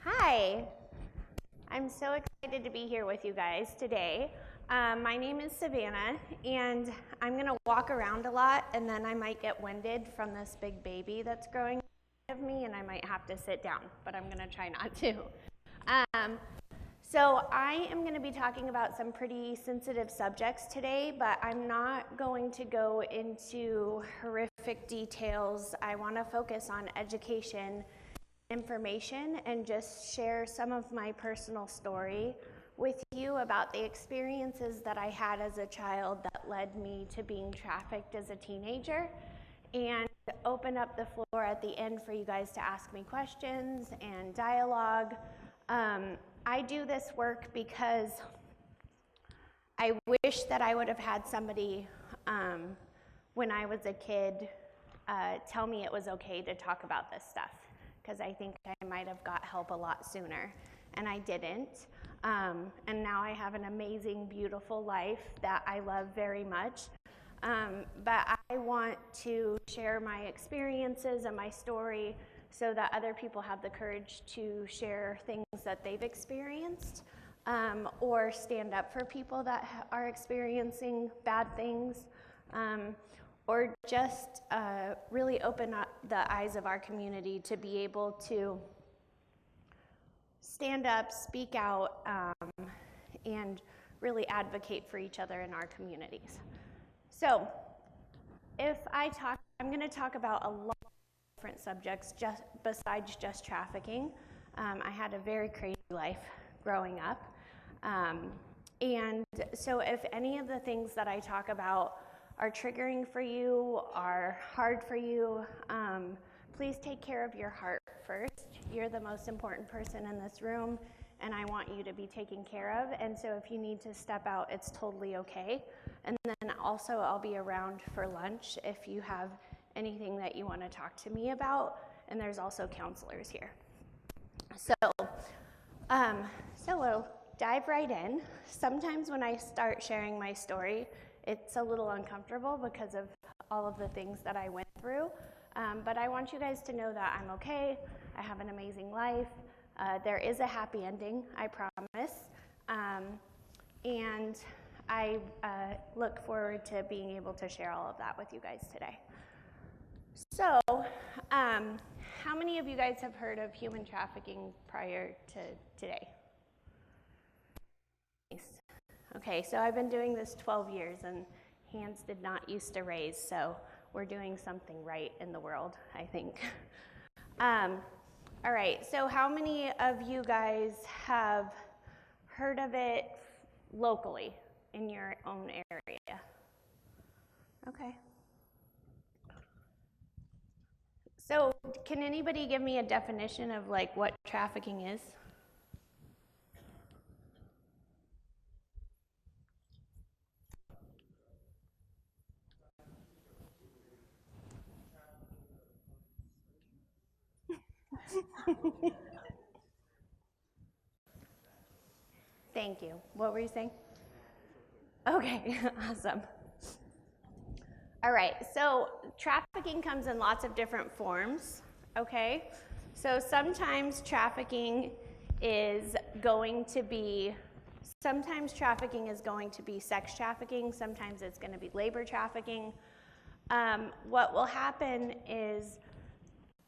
Hi, I'm so excited to be here with you guys today. My name is Savannah, and I'm going to walk around a lot, and then I might get winded from this big baby that's growing of me, and I might have to sit down, but I'm going to try not to. So I am going to be talking about some pretty sensitive subjects today, but I'm not going to go into horrific details. I want to focus on education, information, and just share some of my personal story with you about the experiences that I had as a child that led me to being trafficked as a teenager, and open up the floor at the end for you guys to ask me questions and dialogue. I do this work because I wish that I would have had somebody when I was a kid tell me it was okay to talk about this stuff, because I think I might have got help a lot sooner, and I didn't. And now I have an amazing, beautiful life that I love very much. But I want to share my experiences and my story so that other people have the courage to share things that they've experienced, or stand up for people that are experiencing bad things, or just really open up the eyes of our community to be able to stand up, speak out, and really advocate for each other in our communities. So I'm going to talk about a lot of different subjects besides just trafficking. I had a very crazy life growing up. And so if any of the things that I talk about are triggering for you, are hard for you, please take care of your heart first. You're the most important person in this room, and I want you to be taken care of. And so if you need to step out, it's totally okay. And then also I'll be around for lunch if you have anything that you want to talk to me about. And there's also counselors here. So we'll dive right in. Sometimes when I start sharing my story, it's a little uncomfortable because of all of the things that I went through. But I want you guys to know that I'm okay. I have an amazing life. There is a happy ending, I promise. And I look forward to being able to share all of that with you guys today. So, how many of you guys have heard of human trafficking prior to today? Okay, so I've been doing this 12 years, and hands did not used to raise, so we're doing something right in the world, I think. All right, so how many of you guys have heard of it locally in your own area? Okay. So can anybody give me a definition of like what trafficking is? Thank you. What were you saying? Okay, awesome. All right, so trafficking comes in lots of different forms, okay? So sometimes trafficking is going to be sex trafficking, sometimes it's going to be labor trafficking. What will happen is,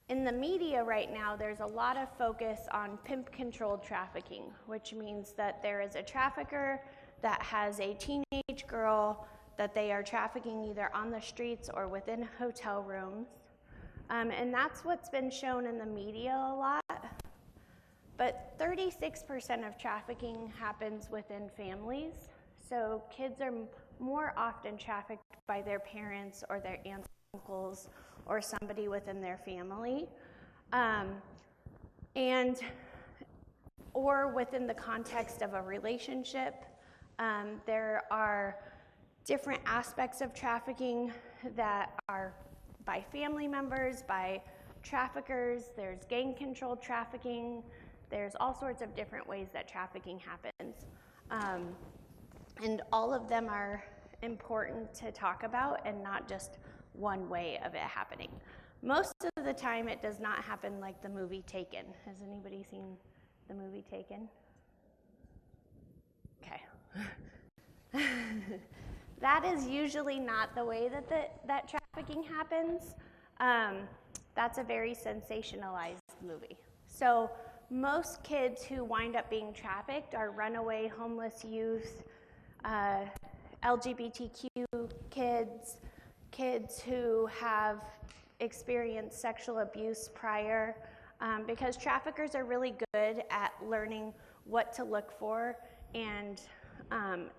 in the media right now, there's a lot of focus on pimp-controlled trafficking, which means that there is a trafficker that has a teenage girl that they are trafficking either on the streets or within hotel rooms. And that's what's been shown in the media a lot. But 36% of trafficking happens within families. So kids are more often trafficked by their parents or their aunts and uncles or somebody within their family, or within the context of a relationship. There are different aspects of trafficking that are by family members, by traffickers. There's gang-controlled trafficking. There's all sorts of different ways that trafficking happens. And all of them are important to talk about, and not just one way of it happening. Most of the time, it does not happen like the movie Taken. Has anybody seen the movie Taken? Okay. That is usually not the way that trafficking happens. That's a very sensationalized movie. So most kids who wind up being trafficked are runaway homeless youth, LGBTQ kids, kids who have experienced sexual abuse prior, because traffickers are really good at learning what to look for, and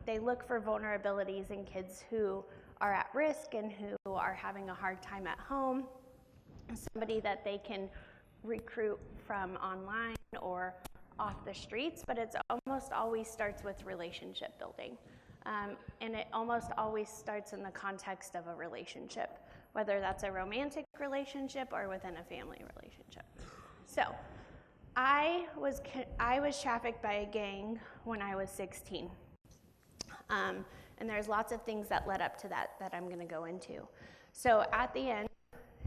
they look for vulnerabilities in kids who are at risk and who are having a hard time at home, somebody that they can recruit from online or off the streets, but it almost always starts with relationship building. And it almost always starts in the context of a relationship, whether that's a romantic relationship or within a family relationship. So I was trafficked by a gang when I was 16. And there's lots of things that led up to that I'm going to go into. So at the end,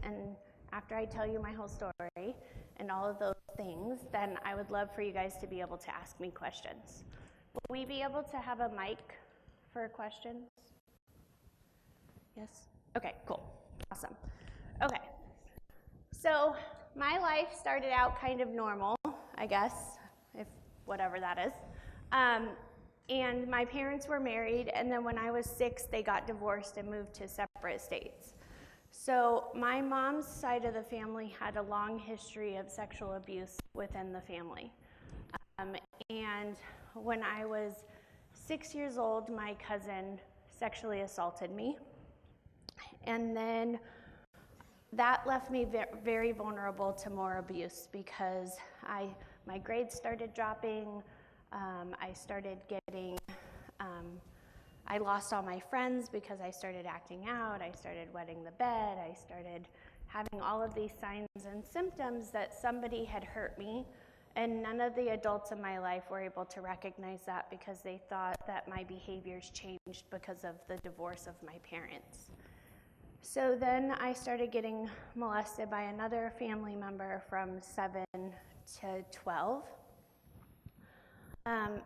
and after I tell you my whole story and all of those things, then I would love for you guys to be able to ask me questions. Will we be able to have a mic for questions? Yes? Okay, cool. Awesome. Okay. So my life started out kind of normal, I guess, if whatever that is. And my parents were married, and then when I was 6, they got divorced and moved to separate states. So my mom's side of the family had a long history of sexual abuse within the family. And when I was 6 years old, my cousin sexually assaulted me. And then that left me very vulnerable to more abuse because my grades started dropping. I started getting, I lost all my friends because I started acting out. I started wetting the bed. I started having all of these signs and symptoms that somebody had hurt me. And none of the adults in my life were able to recognize that because they thought that my behaviors changed because of the divorce of my parents. So then I started getting molested by another family member from 7 to 12.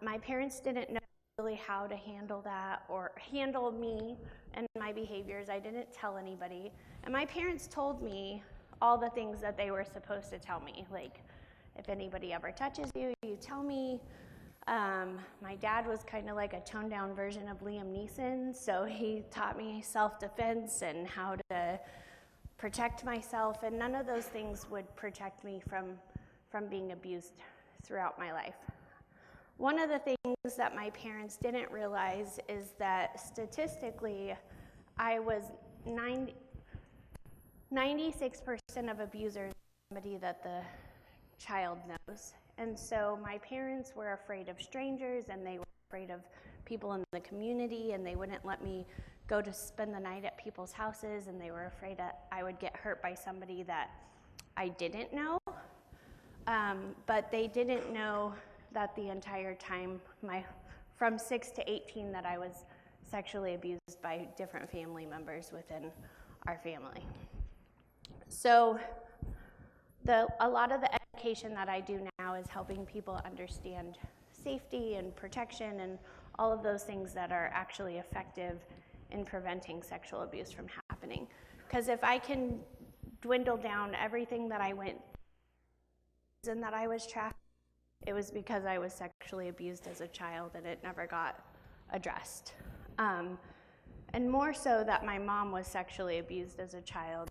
My parents didn't know really how to handle that or handle me and my behaviors. I didn't tell anybody. And my parents told me all the things that they were supposed to tell me, like, if anybody ever touches you, you tell me. My dad was kind of like a toned-down version of Liam Neeson, so he taught me self-defense and how to protect myself, and none of those things would protect me from being abused throughout my life. One of the things that my parents didn't realize is that statistically, I was 96% of abusers somebody that the child knows. And so my parents were afraid of strangers, and they were afraid of people in the community, and they wouldn't let me go to spend the night at people's houses, and they were afraid that I would get hurt by somebody that I didn't know. But they didn't know that the entire time, from 6 to 18, that I was sexually abused by different family members within our family. So a lot of the education that I do now is helping people understand safety and protection and all of those things that are actually effective in preventing sexual abuse from happening. Because if I can dwindle down everything that I went through and that I was trafficked, it was because I was sexually abused as a child and it never got addressed. And more so that my mom was sexually abused as a child,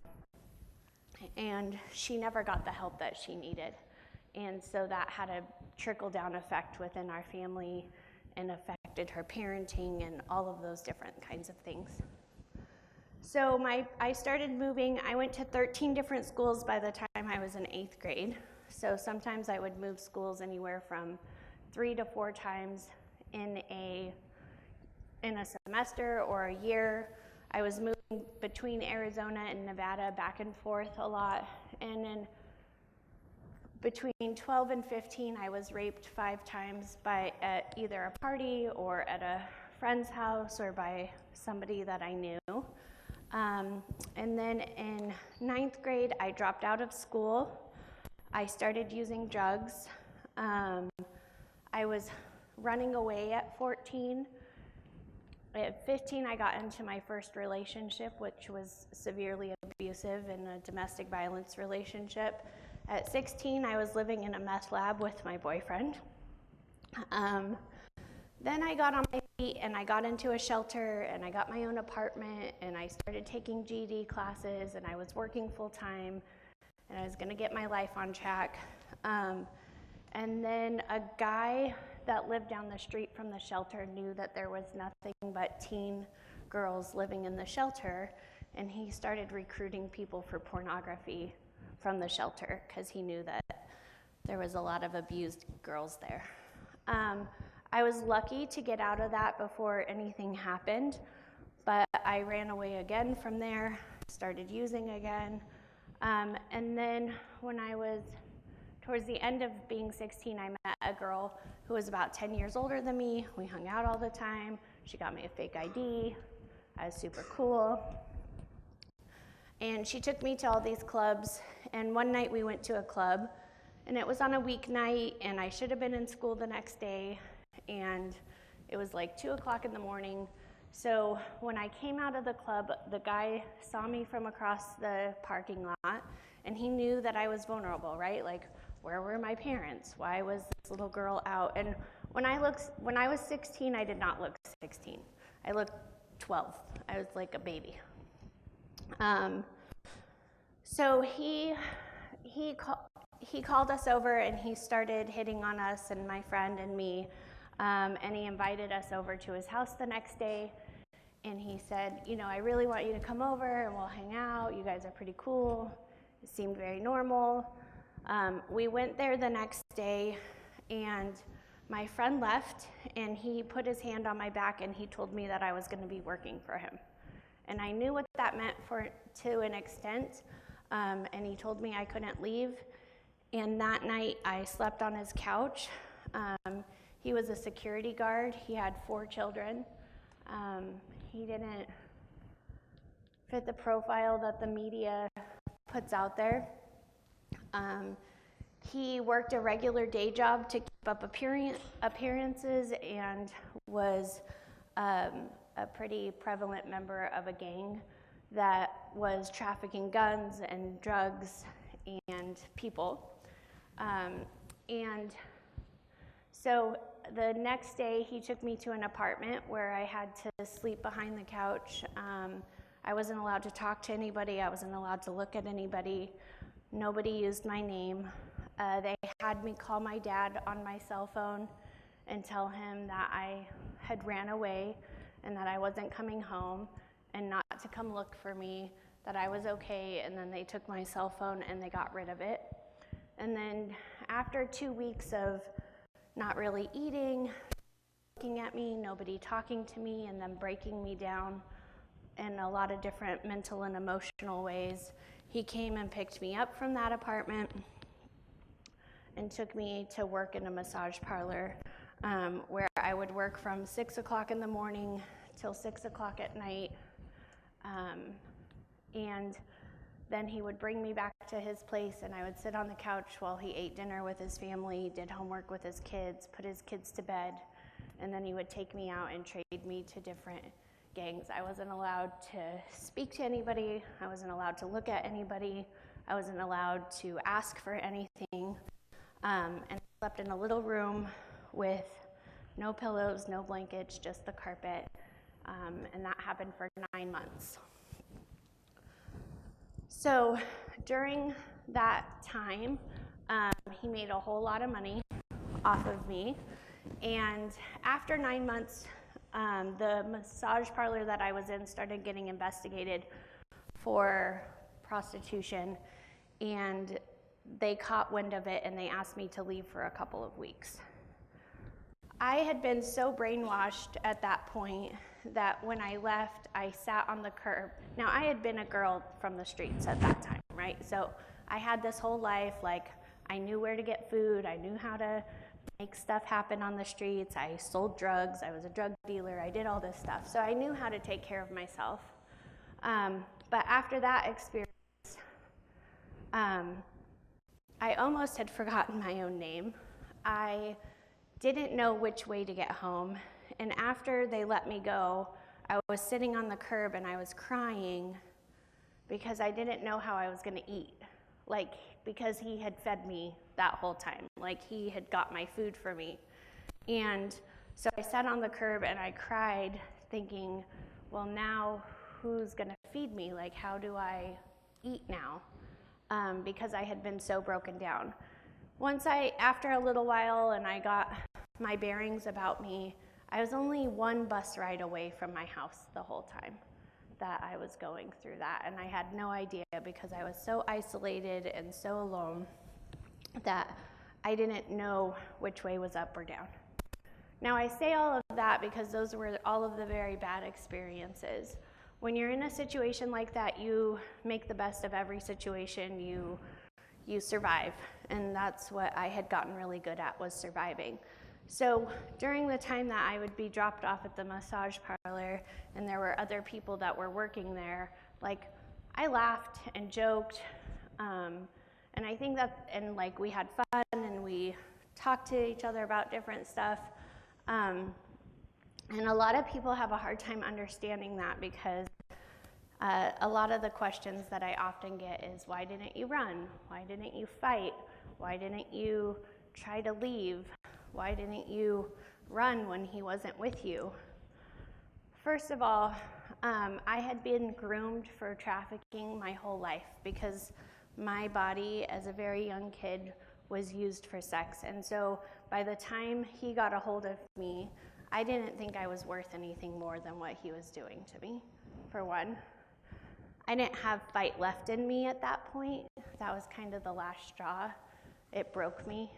and she never got the help that she needed. And so that had a trickle-down effect within our family and affected her parenting and all of those different kinds of things. So I started moving. I went to 13 different schools by the time I was in 8th grade. So sometimes I would move schools anywhere from 3 to 4 times in a semester or a year. I was moving between Arizona and Nevada back and forth a lot. And then between 12 and 15, I was raped 5 times at either a party or at a friend's house or by somebody that I knew. And then in 9th grade, I dropped out of school. I started using drugs. I was running away at 14. At 15, I got into my first relationship, which was severely abusive in a domestic violence relationship. At 16, I was living in a meth lab with my boyfriend. Then I got on my feet and I got into a shelter and I got my own apartment and I started taking GED classes and I was working full time and I was gonna get my life on track. And then a guy that lived down the street from the shelter knew that there was nothing but teen girls living in the shelter, and he started recruiting people for pornography from the shelter because he knew that there was a lot of abused girls there. I was lucky to get out of that before anything happened, but I ran away again from there, started using again, and then when I was towards the end of being 16, I met a girl who was about 10 years older than me. We hung out all the time. She got me a fake ID. I was super cool. And she took me to all these clubs. And one night we went to a club, and it was on a weeknight, and I should have been in school the next day. And it was like 2 o'clock in the morning. So when I came out of the club, the guy saw me from across the parking lot, and he knew that I was vulnerable, right? Like, where were my parents? Why was this little girl out? And when I was 16, I did not look 16. I looked 12. I was like a baby. So he called us over and he started hitting on us and my friend and me, and he invited us over to his house the next day. And he said, you know, I really want you to come over and we'll hang out. You guys are pretty cool. It seemed very normal. We went there the next day, and my friend left, and he put his hand on my back, and he told me that I was going to be working for him. And I knew what that meant to an extent, and he told me I couldn't leave. And that night, I slept on his couch. He was a security guard. He had 4 children. He didn't fit the profile that the media puts out there. He worked a regular day job to keep up appearances and was a pretty prevalent member of a gang that was trafficking guns and drugs and people. And so the next day he took me to an apartment where I had to sleep behind the couch. I wasn't allowed to talk to anybody. I wasn't allowed to look at anybody. Nobody used my name. They had me call my dad on my cell phone and tell him that I had ran away and that I wasn't coming home and not to come look for me, that I was okay, and then they took my cell phone and they got rid of it. And then after 2 weeks of not really eating, looking at me, nobody talking to me, and them breaking me down in a lot of different mental and emotional ways, he came and picked me up from that apartment and took me to work in a massage parlor where I would work from 6 o'clock in the morning till 6 o'clock at night. And then he would bring me back to his place and I would sit on the couch while he ate dinner with his family, did homework with his kids, put his kids to bed, and then he would take me out and trade me to different gangs. I wasn't allowed to speak to anybody. I wasn't allowed to look at anybody. I wasn't allowed to ask for anything. And I slept in a little room with no pillows, no blankets, just the carpet. And that happened for 9 months. So during that time, he made a whole lot of money off of me. And after 9 months, the massage parlor that I was in started getting investigated for prostitution, and they caught wind of it and they asked me to leave for a couple of weeks. I had been so brainwashed at that point that when I left, I sat on the curb. Now, I had been a girl from the streets at that time, right? So I had this whole life, like, I knew where to get food, I knew how to make stuff happen on the streets, I sold drugs, I was a drug dealer, I did all this stuff. So I knew how to take care of myself. But after that experience, I almost had forgotten my own name. I didn't know which way to get home. And after they let me go, I was sitting on the curb and I was crying because I didn't know how I was going to eat. Like, because he had fed me that whole time. Like, he had got my food for me. And so I sat on the curb and I cried thinking, well, now who's going to feed me? Like, how do I eat now? Because I had been so broken down. After a little while and I got my bearings about me, I was only one bus ride away from my house the whole time that I was going through that. And I had no idea because I was so isolated and so alone that I didn't know which way was up or down. Now I say all of that because those were all of the very bad experiences. When you're in a situation like that, you make the best of every situation, you survive. And that's what I had gotten really good at, was surviving. So during the time that I would be dropped off at the massage parlor and there were other people that were working there, like, I laughed and joked, and I think that, and like, we had fun and we talked to each other about different stuff. And a lot of people have a hard time understanding that because a lot of the questions that I often get is, why didn't you run? Why didn't you fight? Why didn't you try to leave? Why didn't you run when he wasn't with you? First of all, I had been groomed for trafficking my whole life because my body as a very young kid was used for sex. And so by the time he got a hold of me, I didn't think I was worth anything more than what he was doing to me, for one. I didn't have fight left in me at that point. That was kind of the last straw. It broke me.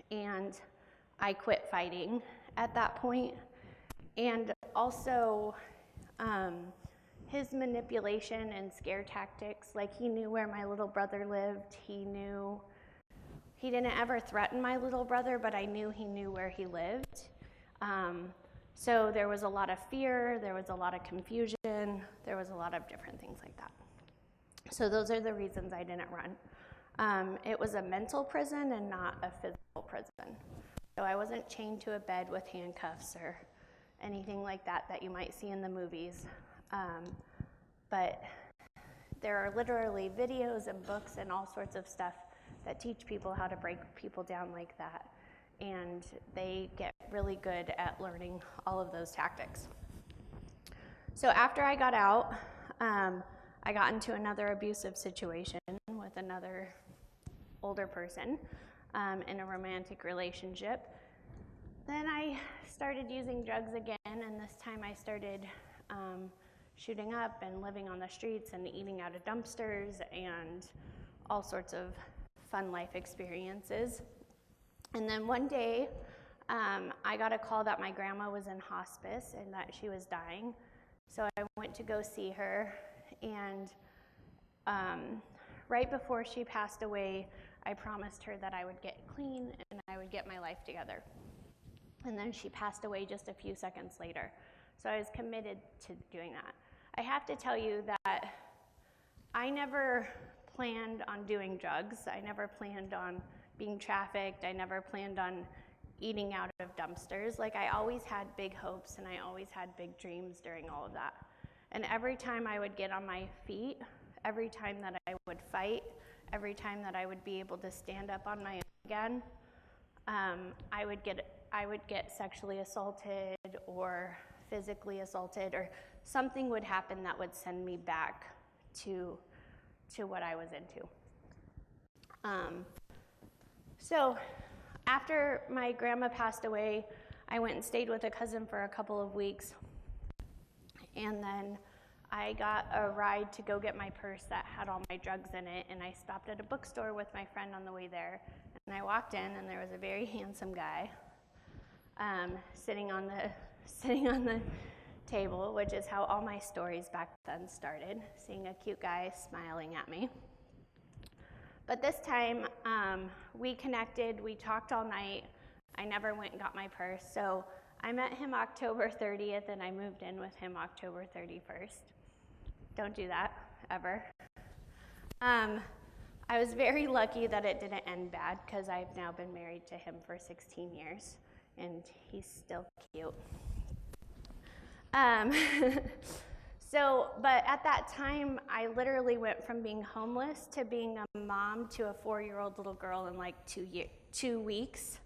And I quit fighting at that point. And also, his manipulation and scare tactics, like, he knew where my little brother lived. He didn't ever threaten my little brother, but I knew he knew where he lived. So there was a lot of fear, there was a lot of confusion, there was a lot of different things like that. So those are the reasons I didn't run. It was a mental prison and not a physical prison. So I wasn't chained to a bed with handcuffs or anything like that you might see in the movies. But there are literally videos and books and all sorts of stuff that teach people how to break people down like that. And they get really good at learning all of those tactics. So after I got out, I got into another abusive situation with another older person in a romantic relationship. Then I started using drugs again, and this time I started shooting up and living on the streets and eating out of dumpsters and all sorts of fun life experiences. And then one day, I got a call that my grandma was in hospice and that she was dying. So I went to go see her, and right before she passed away, I promised her that I would get clean and I would get my life together. And then she passed away just a few seconds later. So I was committed to doing that. I have to tell you that I never planned on doing drugs. I never planned on being trafficked. I never planned on eating out of dumpsters. Like, I always had big hopes and I always had big dreams during all of that. And every time I would get on my feet, every time that I would fight, every time that I would be able to stand up on my own again, I would get sexually assaulted or physically assaulted, or something would happen that would send me back to what I was into. So after my grandma passed away, I went and stayed with a cousin for a couple of weeks. And then I got a ride to go get my purse that had all my drugs in it, and I stopped at a bookstore with my friend on the way there. And I walked in, and there was a very handsome guy sitting on the table, which is how all my stories back then started, seeing a cute guy smiling at me. But this time, we connected, we talked all night. I never went and got my purse. So I met him October 30th, and I moved in with him October 31st. Don't do that, ever. I was very lucky that it didn't end bad because I've now been married to him for 16 years and he's still cute. But at that time, I literally went from being homeless to being a mom to a 4-year-old little girl in like 2 weeks.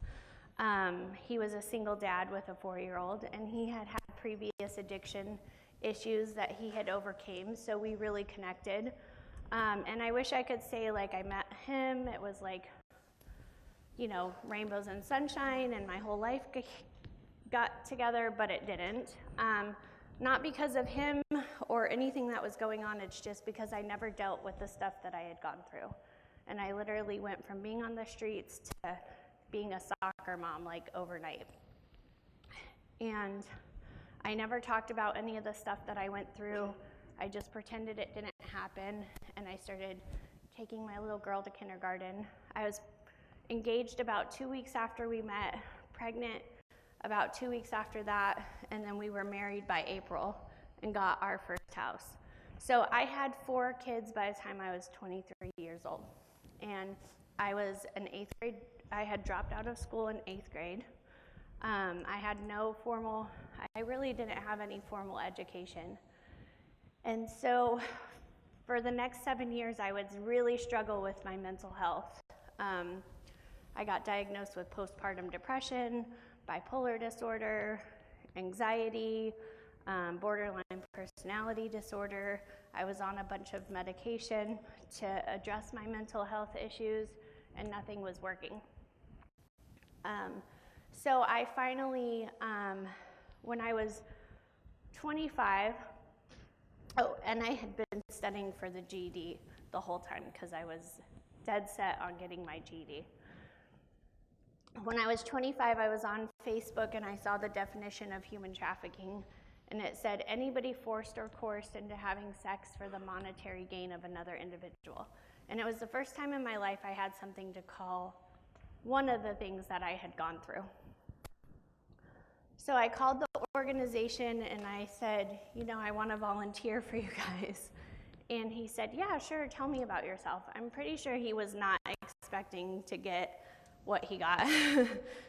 He was a single dad with a 4-year-old, and he had had previous addiction issues that he had overcame, so we really connected. And I wish I could say like I met him, it was like, you know, rainbows and sunshine, and my whole life got together, but it didn't. Not because of him or anything that was going on, it's just because I never dealt with the stuff that I had gone through. And I literally went from being on the streets to being a soccer mom, like overnight. And I never talked about any of the stuff that I went through. I just pretended it didn't happen, and I started taking my little girl to kindergarten. I was engaged about 2 weeks after we met, pregnant about 2 weeks after that, and then we were married by April and got our first house. So I had 4 kids by the time I was 23 years old. And I was in 8th grade. I had dropped out of school in 8th grade. I had I really didn't have any formal education. And so for the next 7 years, I would really struggle with my mental health. I got diagnosed with postpartum depression, bipolar disorder, anxiety, borderline personality disorder. I was on a bunch of medication to address my mental health issues, and nothing was working. So I finally, when I was 25, and I had been studying for the GED the whole time because I was dead set on getting my GED. When I was 25, I was on Facebook and I saw the definition of human trafficking, and it said anybody forced or coerced into having sex for the monetary gain of another individual. And it was the first time in my life I had something to call one of the things that I had gone through. So I called the organization and I said, you know, I want to volunteer for you guys. And he said, yeah, sure, tell me about yourself. I'm pretty sure he was not expecting to get what he got.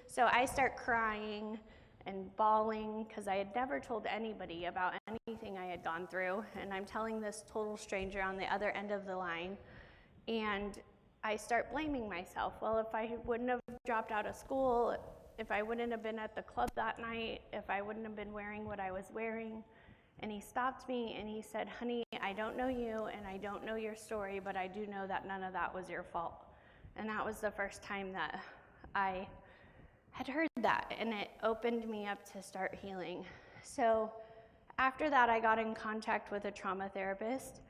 So I start crying and bawling because I had never told anybody about anything I had gone through. And I'm telling this total stranger on the other end of the line. And I start blaming myself. Well, if I wouldn't have dropped out of school, if I wouldn't have been at the club that night, if I wouldn't have been wearing what I was wearing. And he stopped me and he said, honey, I don't know you and I don't know your story, but I do know that none of that was your fault. And that was the first time that I had heard that, and it opened me up to start healing. So after that, I got in contact with a trauma therapist,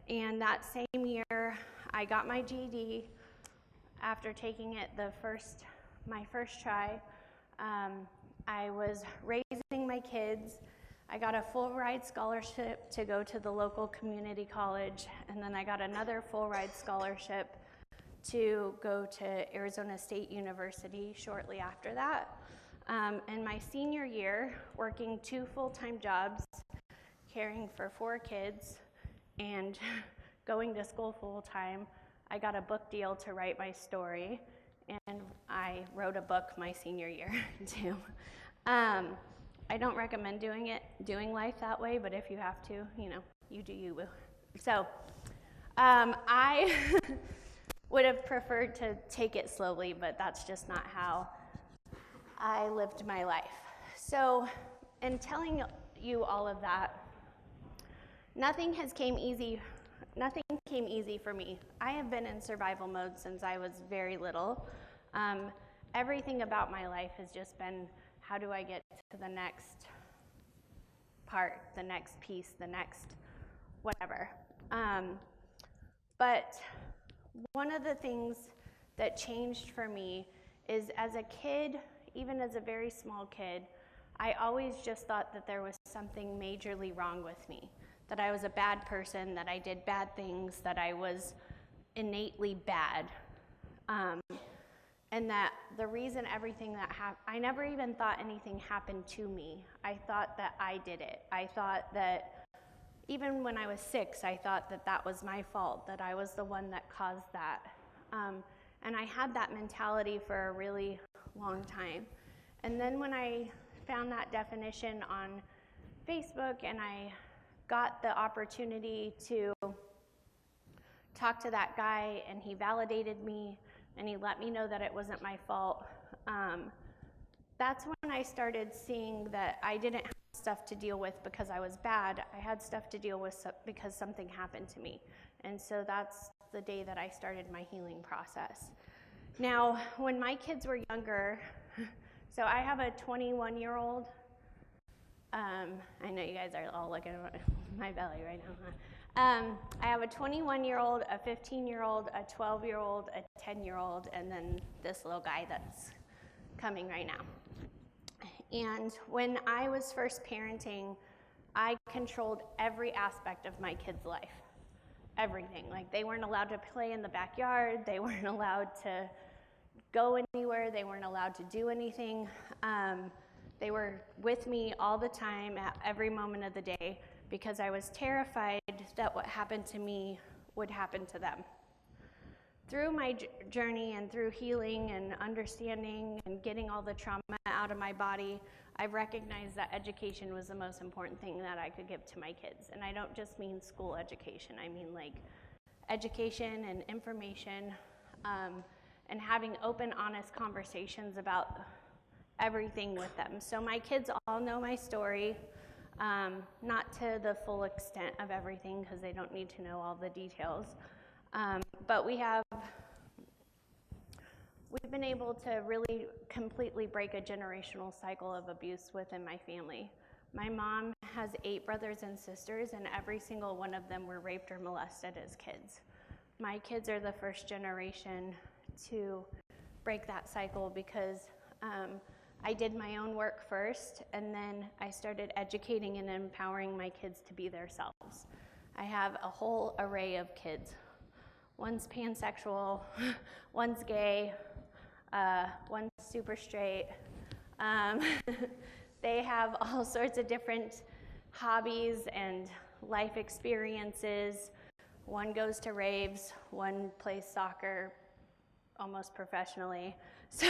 and that same year, I got my GED. After taking it my first try, I was raising my kids. I got a full ride scholarship to go to the local community college, and then I got another full ride scholarship to go to Arizona State University shortly after that. In my senior year, working 2 full-time jobs, caring for 4 kids, and going to school full-time, I got a book deal to write my story, and I wrote a book my senior year too. I don't recommend doing life that way, but if you have to, you know, you do you. So I would have preferred to take it slowly, but that's just not how I lived my life. So in telling you all of that, nothing came easy for me. I have been in survival mode since I was very little. Everything about my life has just been, how do I get to the next part, the next piece, the next whatever. But one of the things that changed for me is, as a kid, even as a very small kid, I always just thought that there was something majorly wrong with me, that I was a bad person, that I did bad things, that I was innately bad. And that the reason everything that happened, I never even thought anything happened to me. I thought that I did it. I thought that even when I was 6, I thought that that was my fault, that I was the one that caused that. And I had that mentality for a really long time. And then when I found that definition on Facebook and I got the opportunity to talk to that guy, and he validated me and he let me know that it wasn't my fault, that's when I started seeing that I didn't have stuff to deal with because I was bad. I had stuff to deal with because something happened to me. And so that's the day that I started my healing process. Now, when my kids were younger, so I have a 21-year-old. I know you guys are all looking at my belly right now, huh? I have a 21-year-old, a 15-year-old, a 12-year-old, a 10-year-old, and then this little guy that's coming right now. And when I was first parenting, I controlled every aspect of my kids' life. Everything. Like, they weren't allowed to play in the backyard. They weren't allowed to go anywhere. They weren't allowed to do anything. They were with me all the time at every moment of the day because I was terrified that what happened to me would happen to them. Through my journey and through healing and understanding and getting all the trauma out of my body, I've recognized that education was the most important thing that I could give to my kids. And I don't just mean school education. I mean like education and information, and having open, honest conversations about everything with them. So my kids all know my story, not to the full extent of everything because they don't need to know all the details. But we've been able to really completely break a generational cycle of abuse within my family. My mom has 8 brothers and sisters, and every single one of them were raped or molested as kids. My kids are the first generation to break that cycle because I did my own work first, and then I started educating and empowering my kids to be themselves. I have a whole array of kids. One's pansexual, one's gay, one's super straight. They have all sorts of different hobbies and life experiences. One goes to raves, one plays soccer almost professionally. So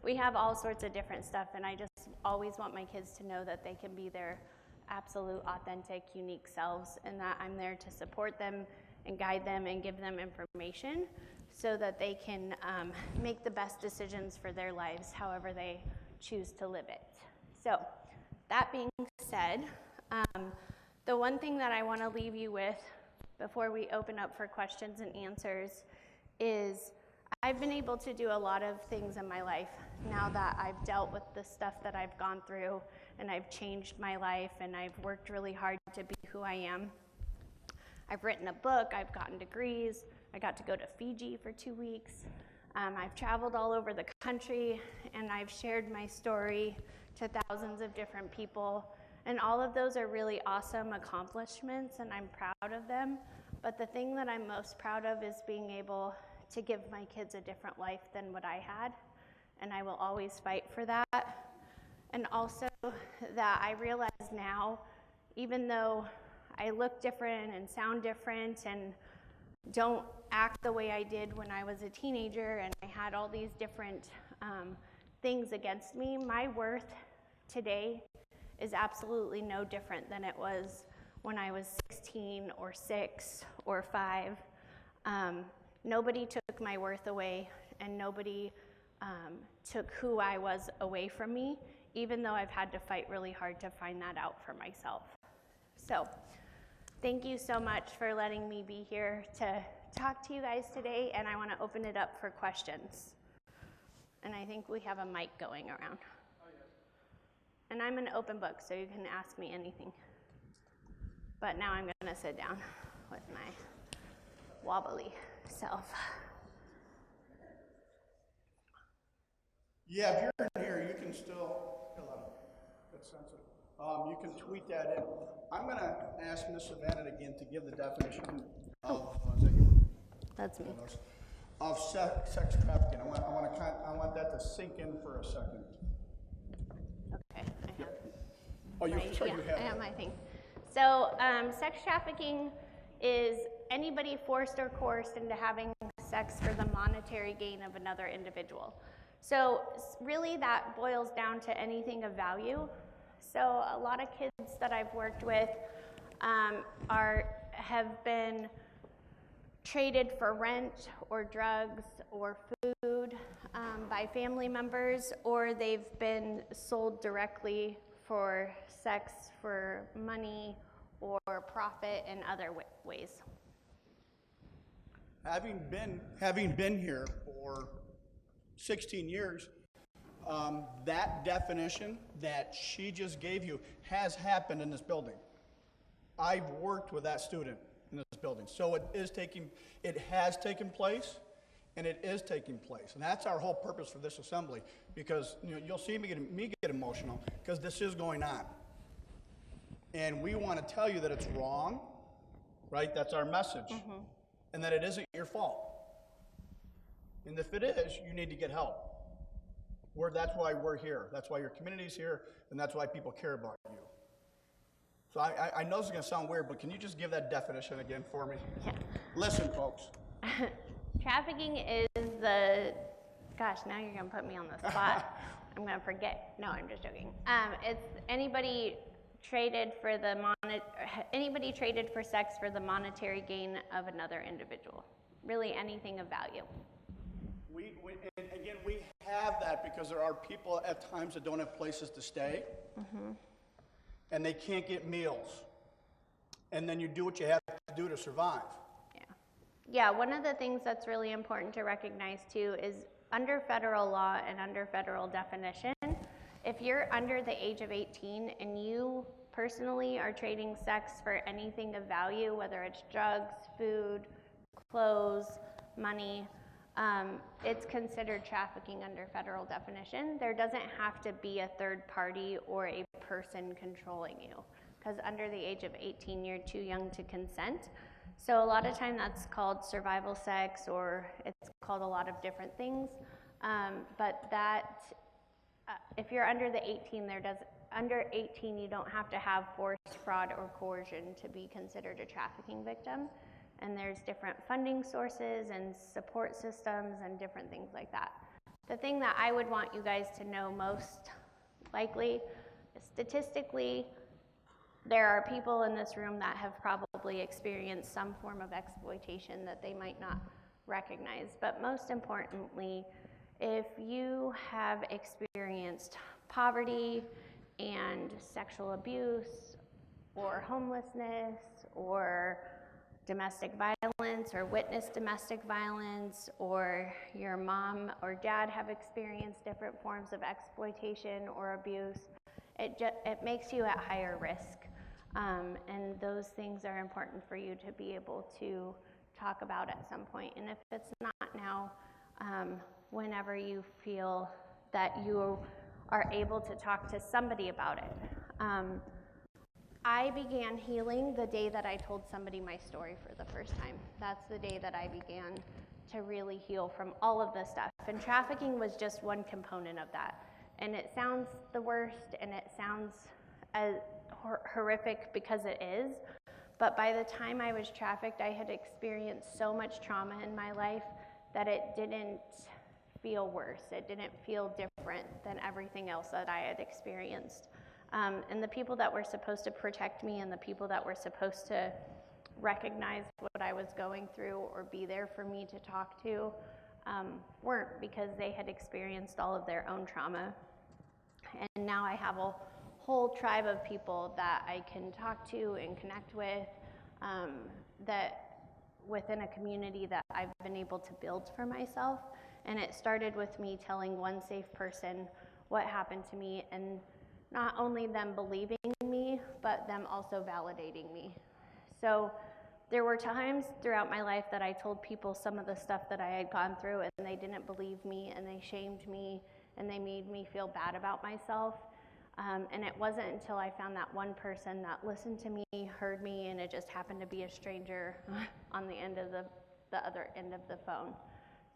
we have all sorts of different stuff, and I just always want my kids to know that they can be their absolute, authentic, unique selves, and that I'm there to support them and guide them and give them information so that they can make the best decisions for their lives however they choose to live it. So that being said, the one thing that I want to leave you with before we open up for questions and answers is I've been able to do a lot of things in my life now that I've dealt with the stuff that I've gone through, and I've changed my life, and I've worked really hard to be who I am. I've written a book, I've gotten degrees, I got to go to Fiji for 2 weeks. I've traveled all over the country, and I've shared my story to thousands of different people. And all of those are really awesome accomplishments, and I'm proud of them. But the thing that I'm most proud of is being able to give my kids a different life than what I had. And I will always fight for that. And also that I realize now, even though I look different and sound different and don't act the way I did when I was a teenager and I had all these different things against me, my worth today is absolutely no different than it was when I was 16 or 6 or 5. Nobody took my worth away, and nobody took who I was away from me, even though I've had to fight really hard to find that out for myself. So thank you so much for letting me be here to talk to you guys today, and I want to open it up for questions. And I think we have a mic going around. And I'm an open book, so you can ask me anything. But now I'm going to sit down with my wobbly self. Yeah, if you're in here, you can still, that's sensitive. You can tweet that in. I'm going to ask Miss Savannah again to give the definition of, is that you? That's me. Of sex trafficking. I want that to sink in for a second. Okay, I have. Oh, you have I have my thing. So sex trafficking is anybody forced or coerced into having sex for the monetary gain of another individual. So really that boils down to anything of value. So a lot of kids that I've worked with have been traded for rent or drugs or food by family members, or they've been sold directly for sex, for money, or profit in other ways. Having been here for 16 years, that definition that she just gave you has happened in this building. I've worked with that student in this building, so it has taken place, and it is taking place, and that's our whole purpose for this assembly. Because you'll see me get emotional because this is going on, and we want to tell you that it's wrong, right? That's our message, and that it isn't your fault. And if it is, you need to get help. That's why we're here. That's why your community's here, and that's why people care about you. So I know this is going to sound weird, but can you just give that definition again for me? Yeah. Listen, folks. Trafficking is gosh, now you're going to put me on the spot. I'm going to forget. No, I'm just joking. It's anybody traded for sex for the monetary gain of another individual. Really anything of value. And again, we have that because there are people at times that don't have places to stay, and they can't get meals, and then you do what you have to do to survive. Yeah, one of the things that's really important to recognize too is under federal law and under federal definition, if you're under the age of 18 and you personally are trading sex for anything of value, whether it's drugs, food, clothes, money, it's considered trafficking under federal definition. There doesn't have to be a third party or a person controlling you, because under the age of 18, you're too young to consent. So a lot of time that's called survival sex, or it's called a lot of different things. But if you're under the 18, under 18, you don't have to have force, fraud, or coercion to be considered a trafficking victim. And there's different funding sources and support systems and different things like that. The thing that I would want you guys to know most likely, statistically, there are people in this room that have probably experienced some form of exploitation that they might not recognize. But most importantly, if you have experienced poverty and sexual abuse or homelessness or domestic violence or witnessed domestic violence, or your mom or dad have experienced different forms of exploitation or abuse, it makes you at higher risk. And those things are important for you to be able to talk about at some point. And if it's not now, whenever you feel that you are able to talk to somebody about it. I began healing the day that I told somebody my story for the first time. That's the day that I began to really heal from all of this stuff. And trafficking was just one component of that. And it sounds the worst, and it sounds as horrific because it is. But by the time I was trafficked, I had experienced so much trauma in my life that it didn't feel worse. It didn't feel different than everything else that I had experienced. And the people that were supposed to protect me and the people that were supposed to recognize what I was going through or be there for me to talk to weren't, because they had experienced all of their own trauma. And now I have a whole tribe of people that I can talk to and connect with, that within a community that I've been able to build for myself. And it started with me telling one safe person what happened to me, and not only them believing me, but them also validating me. So there were times throughout my life that I told people some of the stuff that I had gone through, and they didn't believe me, and they shamed me, and they made me feel bad about myself. And it wasn't until I found that one person that listened to me, heard me, and it just happened to be a stranger on the end of the other end of the phone.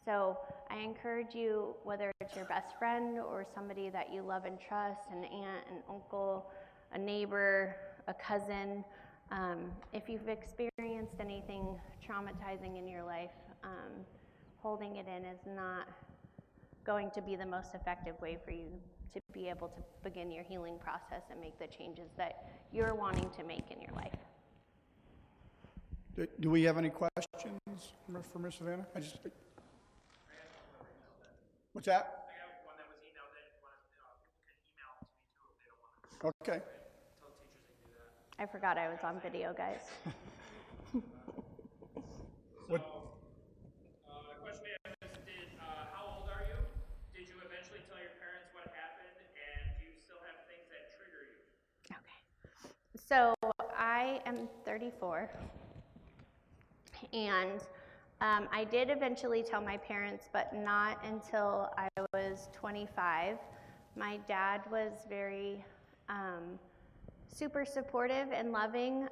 So I encourage you, whether it's your best friend or somebody that you love and trust, an aunt, an uncle, a neighbor, a cousin, If you've experienced anything traumatizing in your life, holding it in is not going to be the most effective way for you to be able to begin your healing process and make the changes that you're wanting to make in your life. Do we have any questions for Ms. Savannah? What's that? I have one that was emailed in. People can email it to me too if they don't want to. Okay. Tell teachers they can do that. I forgot I was on video, guys. So, a question we have is, how old are you? Did you eventually tell your parents what happened? And do you still have things that trigger you? Okay. So I am 34. And I did eventually tell my parents, but not until I was 25. My dad was very super supportive and loving,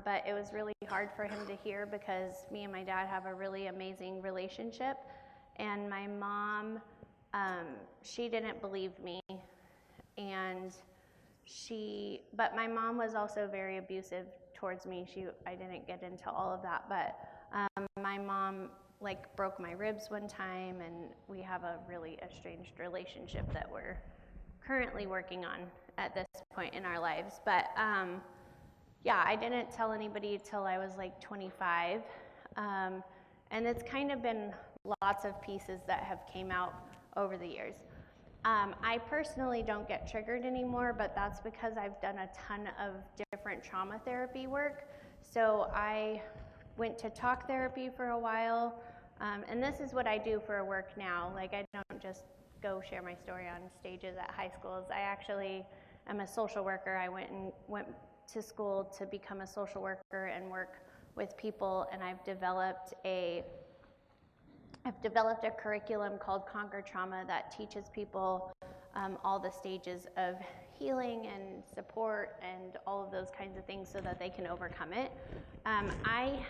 but it was really hard for him to hear because me and my dad have a really amazing relationship. And my mom, she didn't believe me. But my mom was also very abusive towards me. I didn't get into all of that, but my mom broke my ribs one time, and we have a really estranged relationship that we're currently working on at this point in our lives. But yeah, I didn't tell anybody till I was 25, and it's kind of been lots of pieces that have came out over the years. I personally don't get triggered anymore, but that's because I've done a ton of different trauma therapy work. So I went to talk therapy for a while, and this is what I do for work now. I don't just go share my story on stages at high schools. I actually am a social worker. I went to school to become a social worker and work with people, and I've developed a curriculum called Conquer Trauma that teaches people all the stages of healing and support and all of those kinds of things so that they can overcome it. I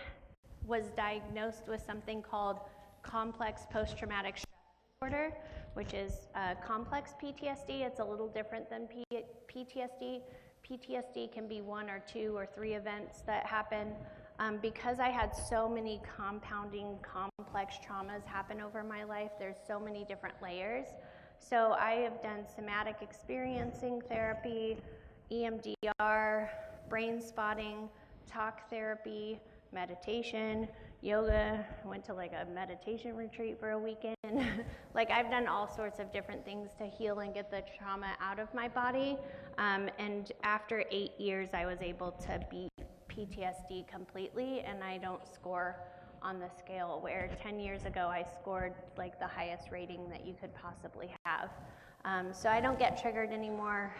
was diagnosed with something called complex post-traumatic stress disorder, which is complex PTSD. It's a little different than PTSD. PTSD can be 1 or 2 or 3 events that happen. Because I had so many compounding complex traumas happen over my life, there's so many different layers. So I have done somatic experiencing therapy, EMDR, brain spotting, talk therapy, meditation, yoga. I went to a meditation retreat for a weekend. I've done all sorts of different things to heal and get the trauma out of my body. And after 8 years, I was able to beat PTSD completely, and I don't score on the scale where 10 years ago I scored the highest rating that you could possibly have. So I don't get triggered anymore.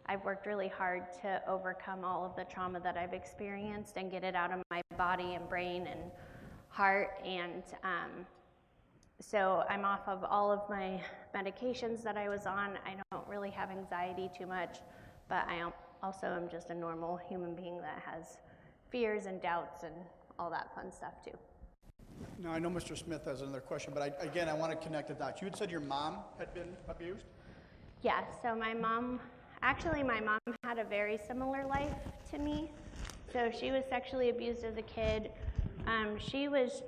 I've worked really hard to overcome all of the trauma that I've experienced and get it out of my body and brain and heart. And so I'm off of all of my medications that I was on. I don't really have anxiety too much, but I also am just a normal human being that has fears and doubts and all that fun stuff too. Now, I know Mr. Smith has another question, but I want to connect the dots. You had said your mom had been abused? Yeah, so my mom had a very similar life to me. So she was sexually abused as a kid. She was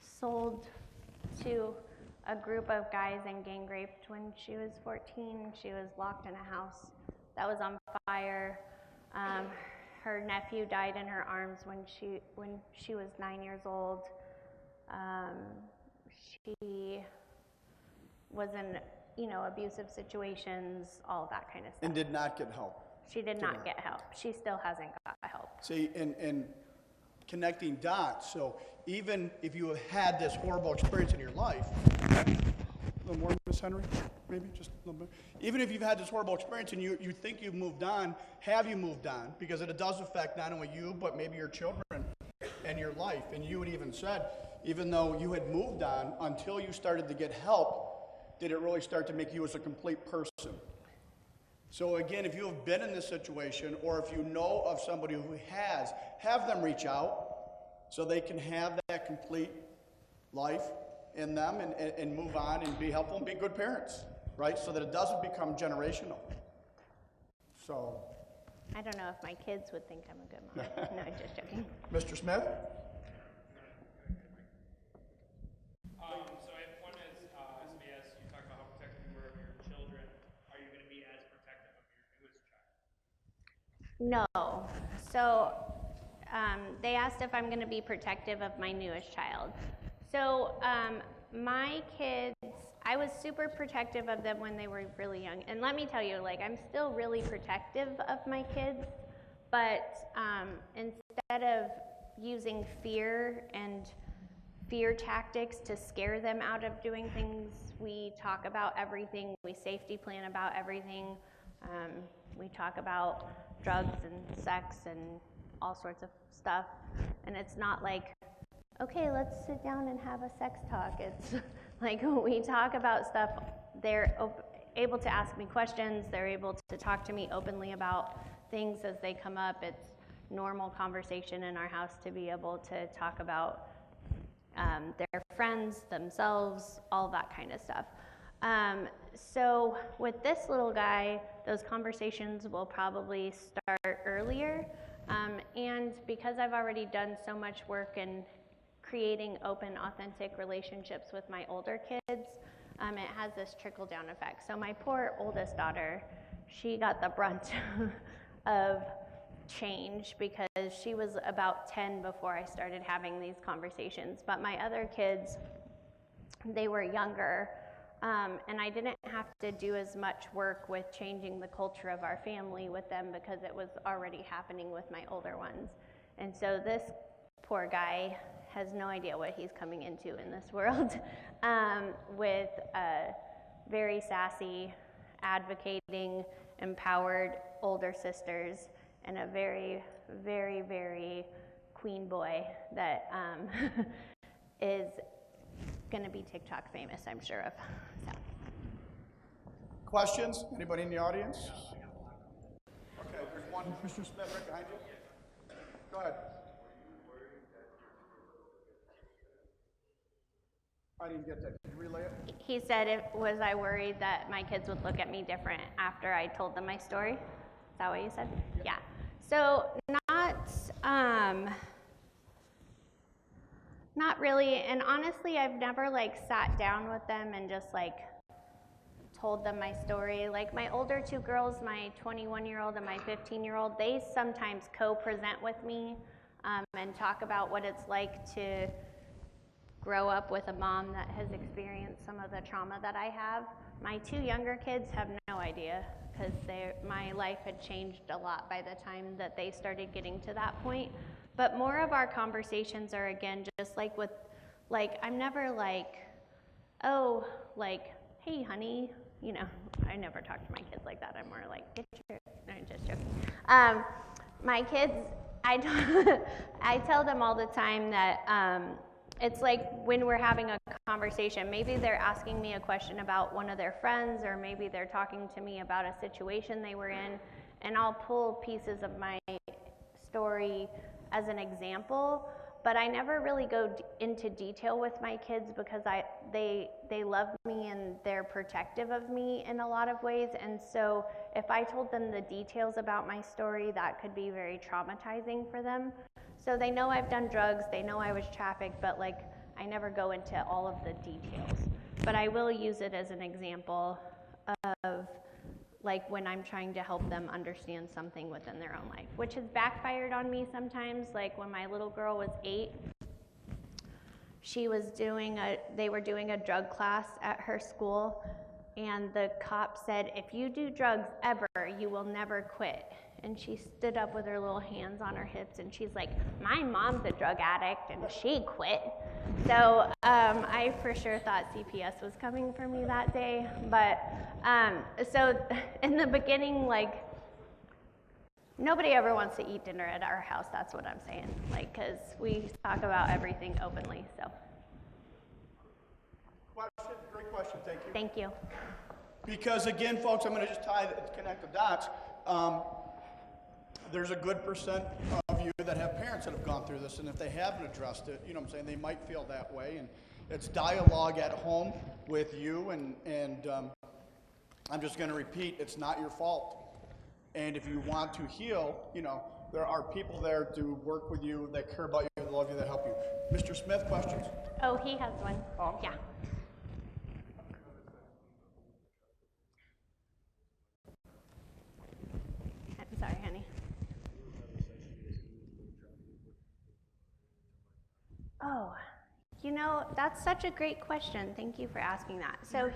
sold to a group of guys and gang raped when she was 14. She was locked in a house that was on fire. Her nephew died in her arms when she was 9 years old. She was in abusive situations, all of that kind of stuff. And did not get help? She did not get help. She still hasn't got help. See, and connecting dots, so even if you have had this horrible experience in your life, a little more, Miss Henry, maybe just a little bit. Even if you've had this horrible experience and you think you've moved on, have you moved on? Because it does affect not only you, but maybe your children and your life. And you had even said, even though you had moved on, until you started to get help, did it really start to make you as a complete person. So again, if you have been in this situation, or if you know of somebody who has, have them reach out so they can have that complete life in them and move on and be helpful and be good parents, right? So that it doesn't become generational. So I don't know if my kids would think I'm a good mom. No, I'm just joking. Mr. Smith? So if one is, somebody asks, you talk about how protective you were of your children, are you going to be as protective of your newest child? No. So they asked if I'm going to be protective of my newest child. So my kids, I was super protective of them when they were really young. And let me tell you, like, I'm still really protective of my kids, but instead of using fear and fear tactics to scare them out of doing things, we talk about everything, we safety plan about everything. We talk about drugs and sex and all sorts of stuff. And it's not like, okay, let's sit down and have a sex talk. It's like we talk about stuff. They're able to ask me questions. They're able to talk to me openly about things as they come up. It's normal conversation in our house to be able to talk about their friends, themselves, all that kind of stuff. So with this little guy, those conversations will probably start earlier. And because I've already done so much work in creating open, authentic relationships with my older kids, it has this trickle-down effect. So my poor oldest daughter, she got the brunt of change because she was about 10 before I started having these conversations. But my other kids, they were younger, and I didn't have to do as much work with changing the culture of our family with them because it was already happening with my older ones. And so this poor guy has no idea what he's coming into in this world with very sassy, advocating, empowered older sisters and a very, very, very queen boy that is going to be TikTok famous, I'm sure of. So. Questions? Anybody in the audience? Okay, there's one. Mr. Smith, right behind you. Go ahead. I didn't get that. Can you relay it? He said, was I worried that my kids would look at me different after I told them my story? Is that what you said? Yeah. So not really. And honestly, I've never sat down with them and just told them my story. Like my older two girls, my 21-year-old and my 15-year-old, they sometimes co-present with me and talk about what it's like to grow up with a mom that has experienced some of the trauma that I have. My two younger kids have no idea because my life had changed a lot by the time that they started getting to that point. But more of our conversations are, again, just I'm never hey, honey, I never talk to my kids like that. I'm more get your, no, I'm just joking. My kids, I tell them all the time that it's like when we're having a conversation, maybe they're asking me a question about one of their friends, or maybe they're talking to me about a situation they were in, and I'll pull pieces of my story as an example, but I never really go into detail with my kids because they love me and they're protective of me in a lot of ways. And so if I told them the details about my story, that could be very traumatizing for them. So they know I've done drugs, they know I was trafficked, but I never go into all of the details. But I will use it as an example of when I'm trying to help them understand something within their own life, which has backfired on me sometimes. Like when my little girl was 8, they were doing a drug class at her school, and the cop said, if you do drugs ever, you will never quit. And she stood up with her little hands on her hips, and she's like, my mom's a drug addict, and she quit. So I for sure thought CPS was coming for me that day. But so in the beginning, nobody ever wants to eat dinner at our house. That's what I'm saying. Because we talk about everything openly. So. Question, great question. Thank you. Thank you. Because again, folks, I'm going to just connect the dots. There's a good percent of you that have parents that have gone through this, and if they haven't addressed it, they might feel that way. And it's dialogue at home with you, and I'm just going to repeat, it's not your fault. And if you want to heal, you know, there are people there to work with you, that care about you, that love you, that help you. Mr. Smith, questions? Oh, he has one. Oh, yeah. I'm sorry, honey. Oh, you know, that's such a great question. Thank you for asking that. So,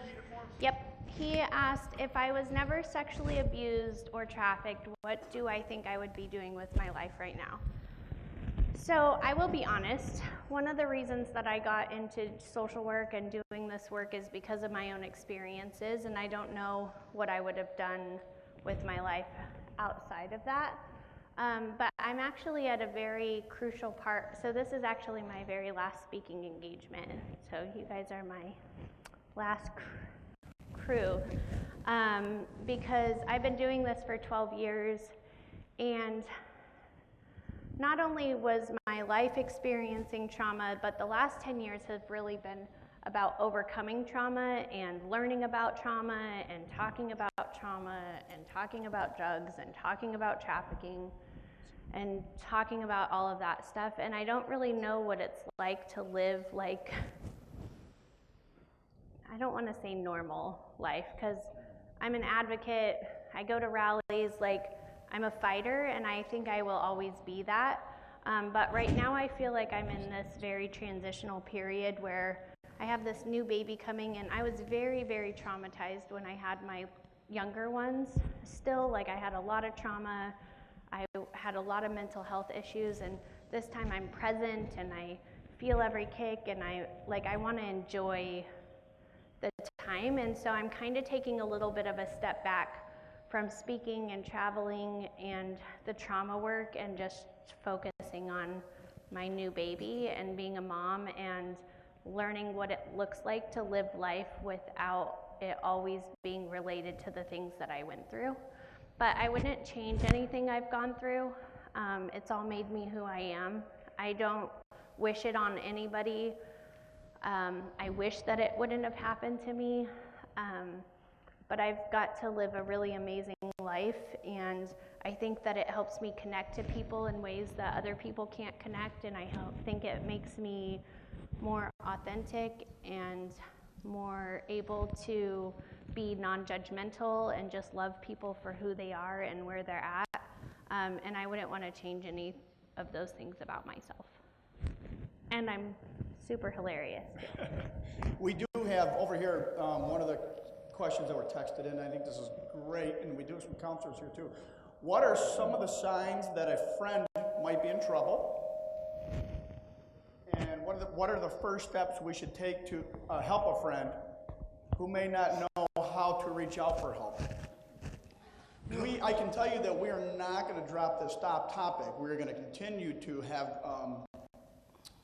yep, he asked if I was never sexually abused or trafficked, what do I think I would be doing with my life right now? So I will be honest, one of the reasons that I got into social work and doing this work is because of my own experiences, and I don't know what I would have done with my life outside of that. But I'm actually at a very crucial part. So this is actually my very last speaking engagement. So you guys are my last crew. Because I've been doing this for 12 years, and not only was my life experiencing trauma, but the last 10 years have really been about overcoming trauma and learning about trauma and talking about drugs and talking about trafficking and talking about all of that stuff. And I don't really know what it's like to live like, I don't want to say normal life, because I'm an advocate, I go to rallies, like I'm a fighter, and I think I will always be that. But right now I feel like I'm in this very transitional period where I have this new baby coming, and I was very, very traumatized when I had my younger ones. Still, like, I had a lot of trauma, I had a lot of mental health issues, and this time I'm present and I feel every kick, and I want to enjoy the time. And so I'm kind of taking a little bit of a step back from speaking and traveling and the trauma work, and just focusing on my new baby and being a mom and learning what it looks like to live life without it always being related to the things that I went through. But I wouldn't change anything I've gone through. It's all made me who I am. I don't wish it on anybody. I wish that it wouldn't have happened to me. But I've got to live a really amazing life, and I think that it helps me connect to people in ways that other people can't connect, and I think it makes me more authentic and more able to be non-judgmental and just love people for who they are and where they're at. And I wouldn't want to change any of those things about myself. And I'm super hilarious. We do have over here one of the questions that were texted in. I think this is great, and we do have some counselors here too. What are some of the signs that a friend might be in trouble? And what are the first steps we should take to help a friend who may not know how to reach out for help? I can tell you that we are not going to drop this topic. We're going to continue to have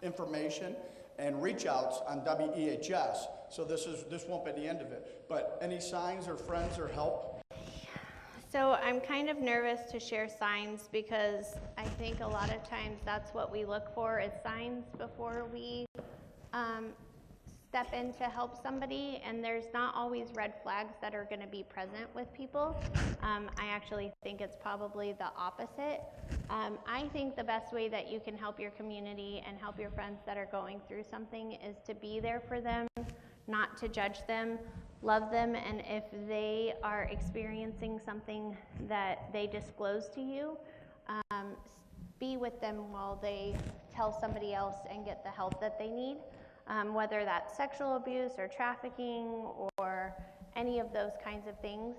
information and reach outs on WEHS. So this won't be the end of it. But any signs or friends or help? So I'm kind of nervous to share signs, because I think a lot of times that's what we look for, is signs before we step in to help somebody, and there's not always red flags that are going to be present with people. I actually think it's probably the opposite. I think the best way that you can help your community and help your friends that are going through something is to be there for them, not to judge them, love them, and if they are experiencing something that they disclose to you, be with them while they tell somebody else and get the help that they need. Whether that's sexual abuse or trafficking or any of those kinds of things.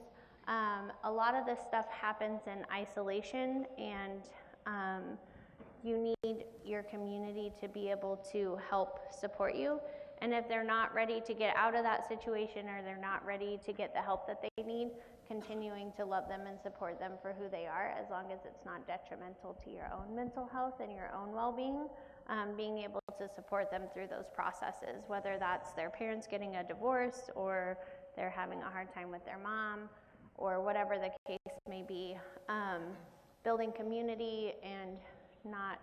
A lot of this stuff happens in isolation, and you need your community to be able to help support you. And if they're not ready to get out of that situation, or they're not ready to get the help that they need, continuing to love them and support them for who they are, as long as it's not detrimental to your own mental health and your own well-being. Being able to support them through those processes, whether that's their parents getting a divorce, or they're having a hard time with their mom, or whatever the case may be. Building community and not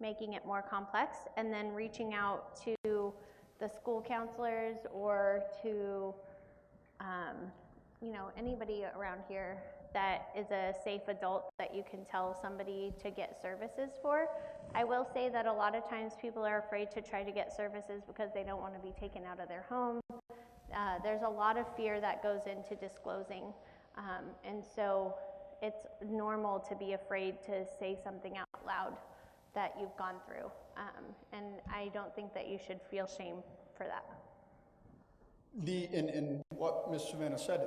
making it more complex, and then reaching out to the school counselors or to anybody around here that is a safe adult that you can tell somebody to get services for. I will say that a lot of times people are afraid to try to get services because they don't want to be taken out of their home. There's a lot of fear that goes into disclosing, and so it's normal to be afraid to say something out loud that you've gone through, and I don't think that you should feel shame for that. In what Ms. Savannah said,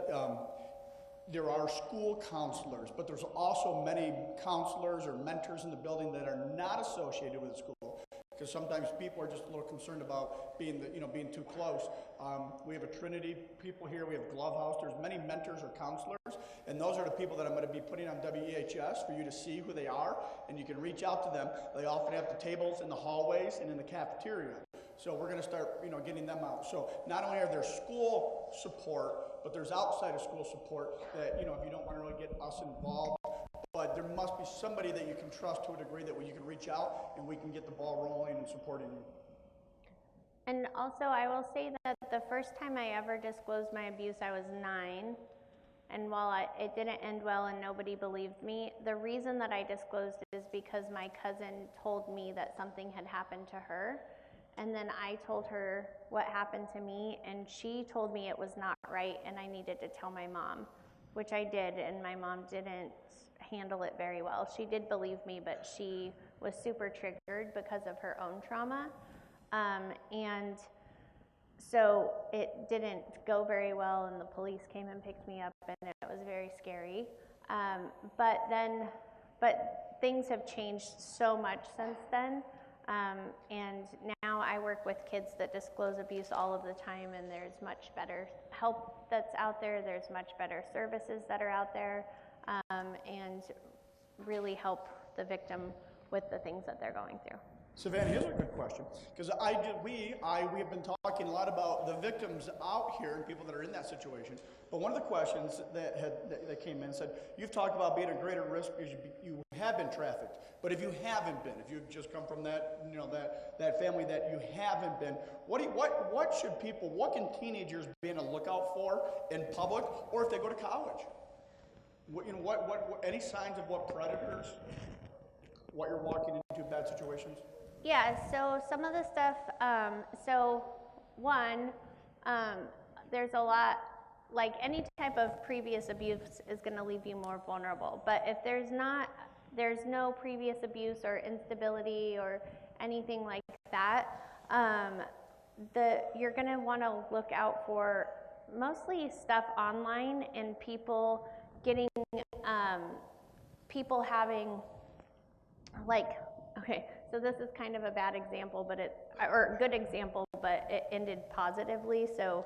there are school counselors, but there's also many counselors or mentors in the building that are not associated with the school, because sometimes people are just a little concerned about being too close. We have a Trinity people here. We have Glove House. There's many mentors or counselors, and those are the people that I'm going to be putting on WEHS for you to see who they are, and you can reach out to them. They often have the tables in the hallways and in the cafeteria. So we're going to start, getting them out. So not only are there school support, but there's outside of school support that, if you don't want to really get us involved, but there must be somebody that you can trust to a degree that you can reach out and we can get the ball rolling and supporting you. And also, I will say that the first time I ever disclosed my abuse, I was 9. And while it didn't end well and nobody believed me, the reason that I disclosed is because my cousin told me that something had happened to her. And then I told her what happened to me, and she told me it was not right and I needed to tell my mom, which I did, and my mom didn't handle it very well. She did believe me, but she was super triggered because of her own trauma. And so it didn't go very well, and the police came and picked me up, and it was very scary. But things have changed so much since then. And now I work with kids that disclose abuse all of the time, and there's much better help that's out there. There's much better services that are out there, and really help the victim with the things that they're going through. Savannah, here's a good question, because we have been talking a lot about the victims out here and people that are in that situation. But one of the questions that came in said, you've talked about being at greater risk because you have been trafficked. But if you haven't been, if you've just come from that family that you haven't been, what can teenagers be on a lookout for in public, or if they go to college? Any signs of what predators, what you're walking into bad situations? Yeah, so some of the stuff, there's a lot, like any type of previous abuse is going to leave you more vulnerable. But if there's no previous abuse or instability or anything like that, you're going to want to look out for mostly stuff online and people having, okay, so this is kind of a bad example, or good example, but it ended positively, so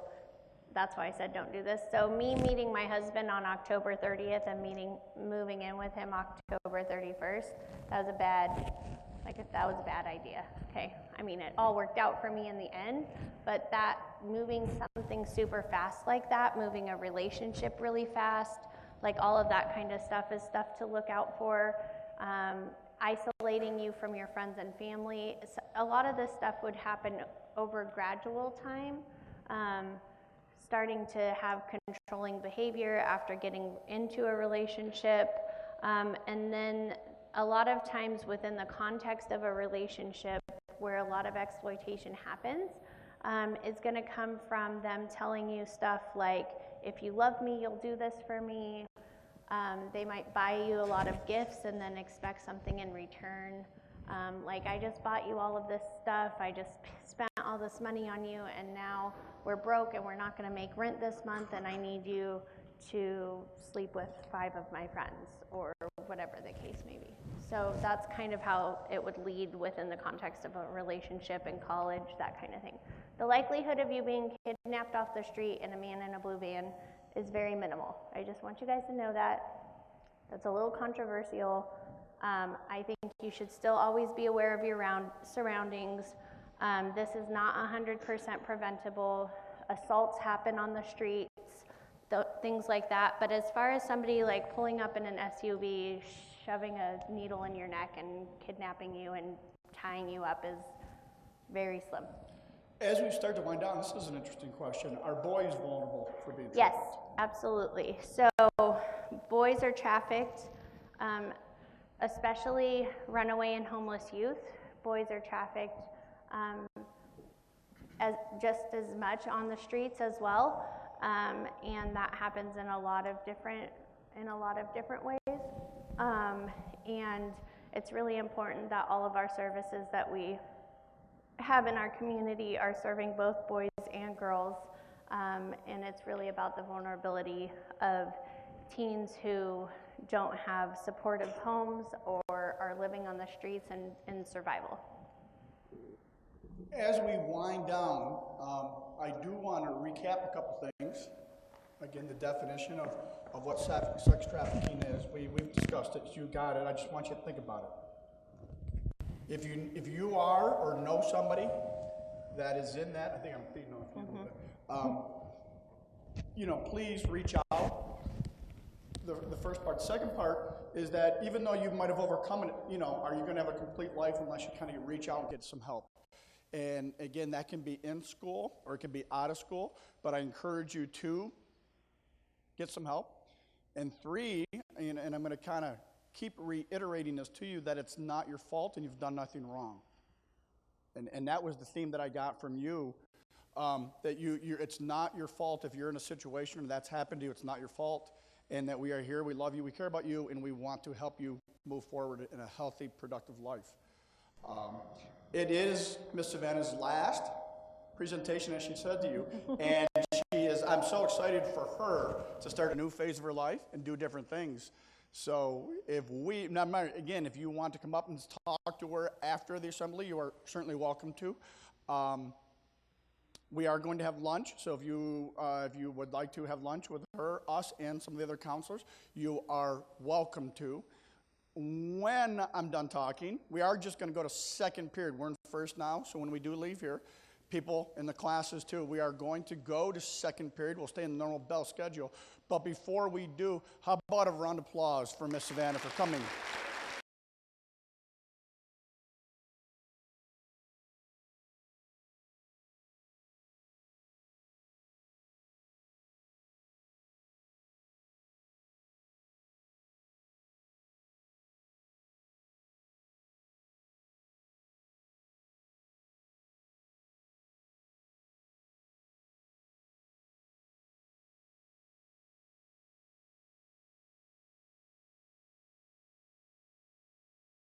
that's why I said don't do this. So me meeting my husband on October 30th and moving in with him October 31st, that was a bad idea, okay? I mean, it all worked out for me in the end, but that moving something super fast like that, moving a relationship really fast, like all of that kind of stuff is stuff to look out for. Isolating you from your friends and family. A lot of this stuff would happen over gradual time, starting to have controlling behavior after getting into a relationship, and then a lot of times within the context of a relationship where a lot of exploitation happens, is going to come from them telling you stuff like, if you love me, you'll do this for me. They might buy you a lot of gifts and then expect something in return. Like, I just bought you all of this stuff, I just spent all this money on you, and now we're broke and we're not going to make rent this month, and I need you to sleep with 5 of my friends, or whatever the case may be. So that's kind of how it would lead within the context of a relationship in college, that kind of thing. The likelihood of you being kidnapped off the street in a man in a blue van is very minimal. I just want you guys to know that. That's a little controversial. I think you should still always be aware of your surroundings. This is not 100% preventable. Assaults happen on the streets, things like that. But as far as somebody like pulling up in an SUV, shoving a needle in your neck and kidnapping you and tying you up is very slim. As we start to wind down, this is an interesting question. Are boys vulnerable for being Yes, trafficked? absolutely. So boys are trafficked, especially runaway and homeless youth. Boys are trafficked just as much on the streets as well, and that happens in a lot of different ways. And it's really important that all of our services that we have in our community are serving both boys and girls, and it's really about the vulnerability of teens who don't have supportive homes or are living on the streets and in survival. As we wind down, I do want to recap a couple things. Again, the definition of what sex trafficking is. We've discussed it. You got it. I just want you to think about it. If you are or know somebody that is in that, I think I'm feeding off you a little bit. Please reach out. The first part. The second part is that even though you might have overcome it, are you going to have a complete life unless you kind of reach out and get some help? And again, that can be in school or it can be out of school, but I encourage you to get some help. And 3, and I'm going to kind of keep reiterating this to you, that it's not your fault and you've done nothing wrong. And that was the theme that I got from you, that it's not your fault if you're in a situation and that's happened to you. It's not your fault, and that we are here, we love you, we care about you, and we want to help you move forward in a healthy, productive life. It is Miss Savannah's last presentation, as she said to you, and I'm so excited for her to start a new phase of her life and do different things. So if you want to come up and talk to her after the assembly, you are certainly welcome to. We are going to have lunch, so if you would like to have lunch with her, us, and some of the other counselors, you are welcome to. When I'm done talking, we are just going to go to second period. We're in first now, so when we do leave here, people in the classes too, we are going to go to second period. We'll stay in the normal bell schedule. But before we do, how about a round of applause for Miss Savannah for coming?